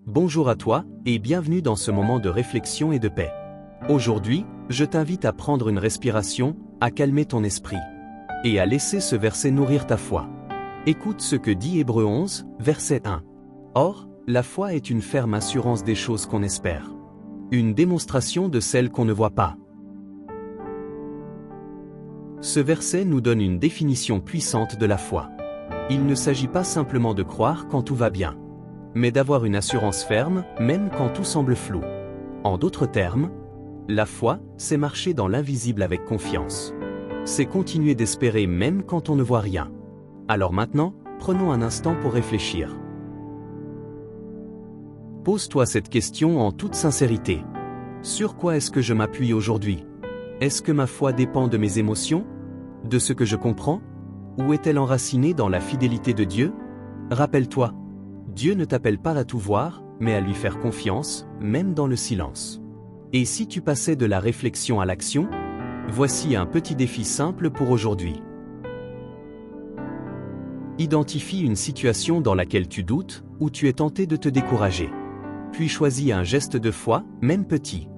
Bonjour à toi, et bienvenue dans ce moment de réflexion et de paix. Aujourd'hui, je t'invite à prendre une respiration, à calmer ton esprit, et à laisser ce verset nourrir ta foi. Écoute ce que dit Hébreux 11, verset 1. Or, la foi est une ferme assurance des choses qu'on espère. Une démonstration de celles qu'on ne voit pas. Ce verset nous donne une définition puissante de la foi. Il ne s'agit pas simplement de croire quand tout va bien, mais d'avoir une assurance ferme, même quand tout semble flou. En d'autres termes, la foi, c'est marcher dans l'invisible avec confiance. C'est continuer d'espérer même quand on ne voit rien. Alors maintenant, prenons un instant pour réfléchir. Pose-toi cette question en toute sincérité. Sur quoi est-ce que je m'appuie aujourd'hui? Est-ce que ma foi dépend de mes émotions? De ce que je comprends? Ou est-elle enracinée dans la fidélité de Dieu? Rappelle-toi, Dieu ne t'appelle pas à tout voir, mais à lui faire confiance, même dans le silence. Et si tu passais de la réflexion à l'action? Voici un petit défi simple pour aujourd'hui. Identifie une situation dans laquelle tu doutes, ou tu es tenté de te décourager. Puis choisis un geste de foi, même petit.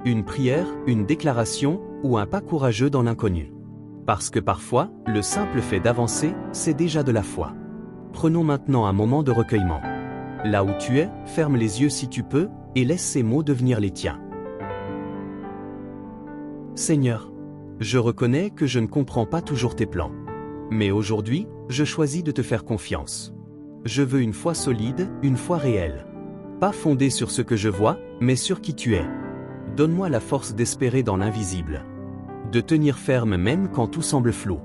Une prière, une déclaration, ou un pas courageux dans l'inconnu. Parce que parfois, le simple fait d'avancer, c'est déjà de la foi. Prenons maintenant un moment de recueillement. Là où tu es, ferme les yeux si tu peux, et laisse ces mots devenir les tiens. Seigneur, je reconnais que je ne comprends pas toujours tes plans. Mais aujourd'hui, je choisis de te faire confiance. Je veux une foi solide, une foi réelle. Pas fondée sur ce que je vois, mais sur qui tu es. Donne-moi la force d'espérer dans l'invisible. De tenir ferme même quand tout semble flou.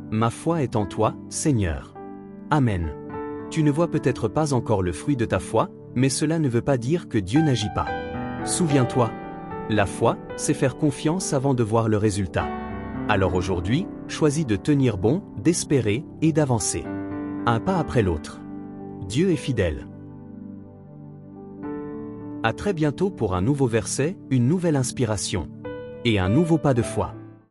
Ma foi est en toi, Seigneur. Amen. Tu ne vois peut-être pas encore le fruit de ta foi, mais cela ne veut pas dire que Dieu n'agit pas. Souviens-toi, la foi, c'est faire confiance avant de voir le résultat. Alors aujourd'hui, choisis de tenir bon, d'espérer et d'avancer. Un pas après l'autre. Dieu est fidèle. À très bientôt pour un nouveau verset, une nouvelle inspiration et un nouveau pas de foi.